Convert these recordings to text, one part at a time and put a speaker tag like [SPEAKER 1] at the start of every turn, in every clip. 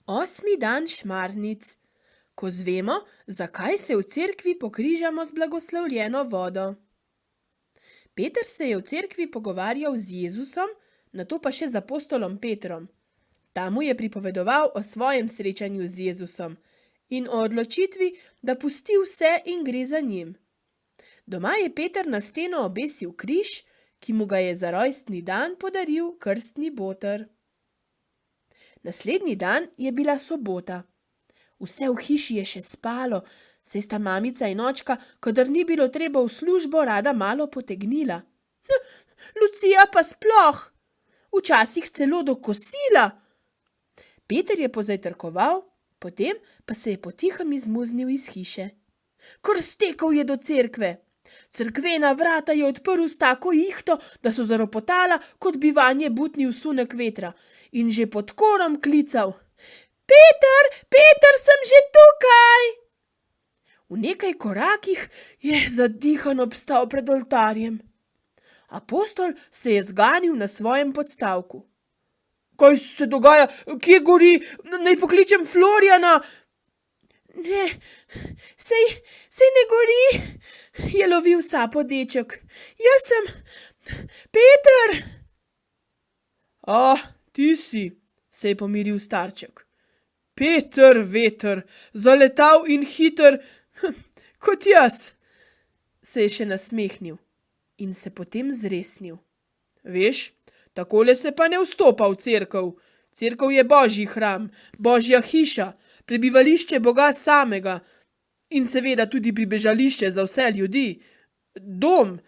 [SPEAKER 1] Osmi dan šmarnic. Ko zvemo, zakaj se v cerkvi pokrižamo z blagoslovljeno vodo. Peter se je v cerkvi pogovarjal z Jezusom, nato pa še z apostolom Petrom. Ta mu je pripovedoval o svojem srečanju z Jezusom in o odločitvi, da pusti vse in gre za njim. Doma je Peter na steno obesil križ, ki mu ga je za rojstni dan podaril krstni boter. Naslednji dan je bila sobota. Vse v hiši je še spalo, saj sta mamica in očka, kadar ni bilo treba v službo, rada malo potegnila. Lucija pa sploh, včasih celo do kosila. Peter je pozajtrkoval, potem pa se je potihem izmuznil iz hiše. Kar stekel je do cerkve. Cerkvena vrata je odprl s tako ihto, da so zaropotala, kot bi vanje butnil sunek vetra, in že pod korom klical: Peter, Peter, sem že tukaj! V nekaj korakih je zadihan obstal pred oltarjem. Apostol se je zganil na svojem podstavku. Kaj se dogaja? Kje gori? Naj pokličem Florjana? Ne, sej ne gori, je lovil sapo deček. Jaz sem Peter.
[SPEAKER 2] Ti si, se je pomiril starček. Peter veter, zaletal in hiter, kot jaz,
[SPEAKER 1] se je še nasmehnil in se potem zresnil.
[SPEAKER 2] Veš, takole se pa ne vstopa v cerkev. Cerkev je Božji hram, Božja hiša, prebivališče Boga samega in seveda tudi pribežališče za vse ljudi. Dom,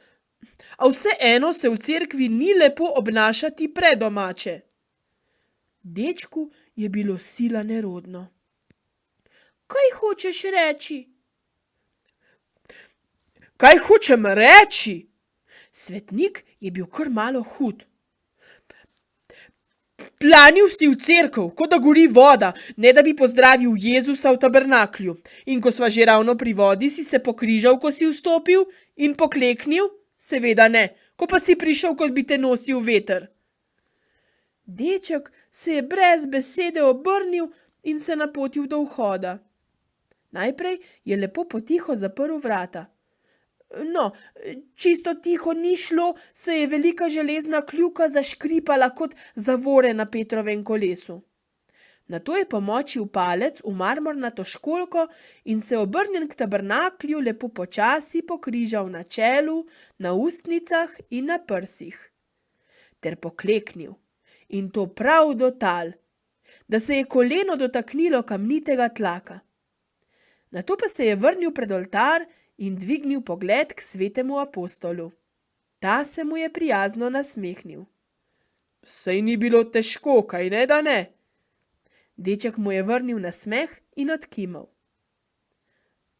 [SPEAKER 2] a vseeno se v cerkvi ni lepo obnašati predomače.
[SPEAKER 1] Dečku je bilo sila nerodno. Kaj hočeš reči?
[SPEAKER 2] Kaj hočem reči?
[SPEAKER 1] Svetnik je bil kar malo hud.
[SPEAKER 2] Planil si v cerkev, kot da gori voda, ne da bi pozdravil Jezusa v tabernaklju. In ko sva že ravno pri vodi, si se pokrižal, ko si vstopil, in pokleknil? Seveda ne, ko pa si prišel, kot bi te nosil veter.
[SPEAKER 1] Deček se je brez besede obrnil in se napotil do vhoda. Najprej je lepo potiho zaprl vrata. No, čisto tiho ni šlo, se je velika železna kljuka zaškripala kot zavore na Petrovem kolesu. Nato je pomočil palec v marmornato školjko in se obrnjen k tabernaklju lepo počasi pokrižal na čelu, na ustnicah in na prsih. Ter pokleknil, in to prav do tal, da se je koleno dotaknilo kamnitega tlaka. Nato pa se je vrnil pred oltar in dvignil pogled k svetemu apostolu. Ta se mu je prijazno nasmehnil.
[SPEAKER 2] Sej ni bilo težko, kaj ne, da ne?
[SPEAKER 1] Deček mu je vrnil nasmeh in odkimal.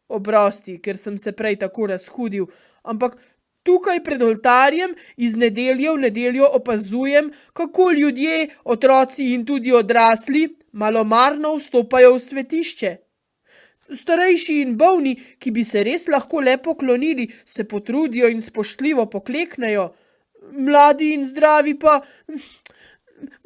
[SPEAKER 2] Oprosti, ker sem se prej tako razhudil, ampak tukaj pred oltarjem iz nedelje v nedeljo opazujem, kako ljudje, otroci in tudi odrasli, malomarno vstopajo v svetišče. Starejši in bolni, ki bi se res lahko le poklonili, se potrudijo in spoštljivo pokleknejo. Mladi in zdravi pa,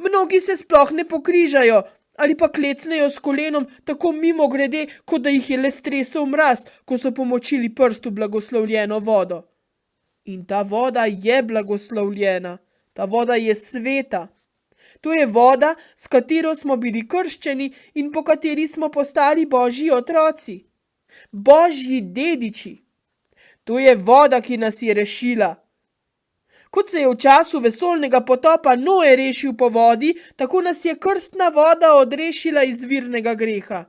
[SPEAKER 2] mnogi se sploh ne pokrižajo ali pa klecnejo s kolenom tako mimogrede, kot da jih je le stresel mraz, ko so pomočili prst v blagoslovljeno vodo. In ta voda je blagoslovljena, ta voda je sveta. To je voda, s katero smo bili krščeni in po kateri smo postali Božji otroci. Božji dediči. To je voda, ki nas je rešila. Kot se je v času vesoljnega potopa Noe rešil po vodi, tako nas je krstna voda odrešila izvirnega greha.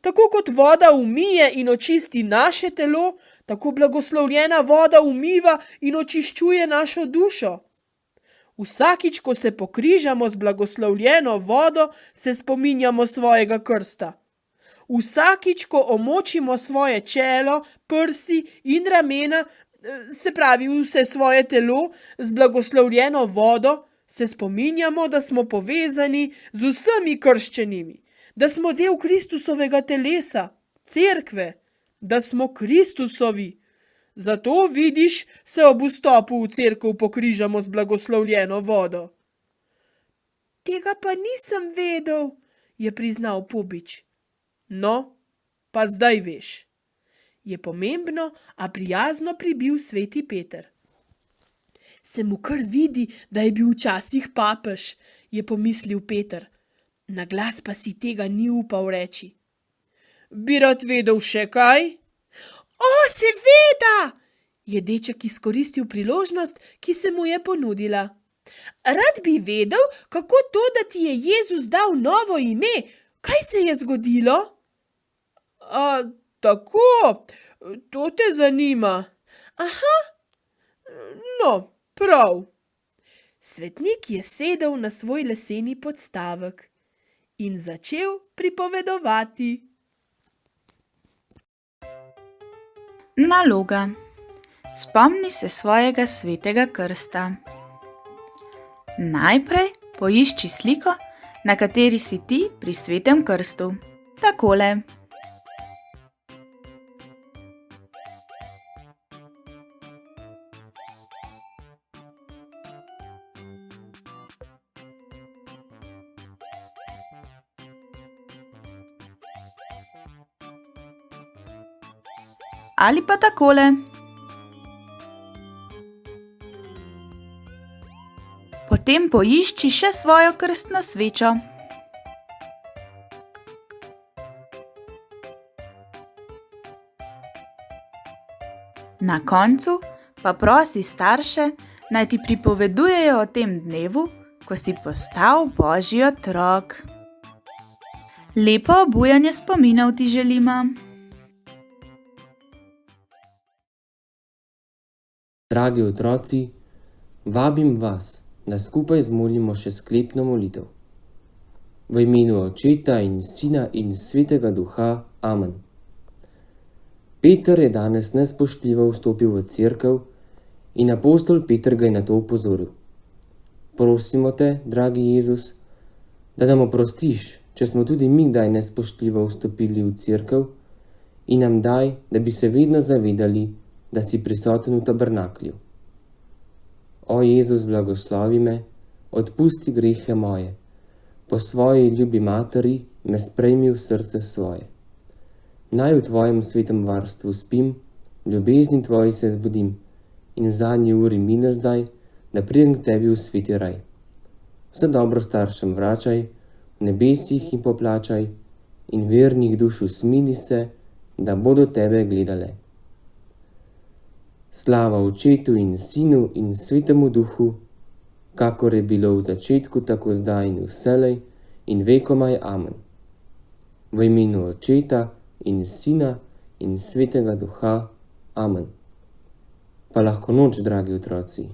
[SPEAKER 2] Tako kot voda umije in očisti naše telo, tako blagoslovljena voda umiva in očiščuje našo dušo. Vsakič, ko se pokrižamo z blagoslovljeno vodo, se spominjamo svojega krsta. Vsakič, ko omočimo svoje čelo, prsi in ramena, se pravi vse svoje telo, z blagoslovljeno vodo, se spominjamo, da smo povezani z vsemi krščenimi, da smo del Kristusovega telesa, cerkve, da smo Kristusovi. Zato, vidiš, se ob vstopu v cerkev pokrižamo z blagoslovljeno vodo. Tega pa nisem vedel, je priznal Pubič. No, pa zdaj veš, je pomembno, a prijazno pribil sveti Peter. Se mu kar vidi, da je bil včasih papež, je pomislil Peter. Na glas pa si tega ni upal reči. Bi rad vedel še kaj? O, seveda, je deček izkoristil priložnost, ki se mu je ponudila. Rad bi vedel, kako to, da ti je Jezus dal novo ime. Kaj se je zgodilo? Tako, to te zanima. Aha, no, prav. Svetnik je sedel na svoj leseni podstavek in začel pripovedovati.
[SPEAKER 3] Naloga. Spomni se svojega svetega krsta. Najprej poišči sliko, na kateri si ti pri svetem krstu. Takole. Ali pa takole. Potem poišči še svojo krstno svečo. Na koncu pa prosi starše, naj ti pripovedujejo o tem dnevu, ko si postal Božji otrok. Lepo obujanje spominov ti želimo.
[SPEAKER 4] Dragi otroci, vabim vas, da skupaj zmolimo še sklepno molitev. V imenu Očeta in Sina in Svetega Duha. Amen. Peter je danes nespoštljivo vstopil v cerkev in apostol Peter ga je na to opozoril. Prosimo te, dragi Jezus, da nam oprostiš, če smo tudi mi kdaj nespoštljivo vstopili v cerkev, in nam daj, da bi se vedno zavedali, da si prisoten v tabernaklju. O Jezus, blagoslovi me, odpusti grehe moje, po svoji ljubi materi me sprejmi v srce svoje. Naj v tvojem svetem varstvu spim, ljubezni tvoji se zbudim in v zadnji uri mine zdaj, da pridem k tebi v sveti raj. Vse dobro staršem vračaj, v nebesih in poplačaj in vernih duš usmili se, da bodo tebe gledale. Slava Očetu in Sinu in Svetemu Duhu, kakor je bilo v začetku, tako zdaj in vselej in vekomaj. Amen. V imenu Očeta in Sina in Svetega Duha. Amen. Pa lahko noč, dragi otroci.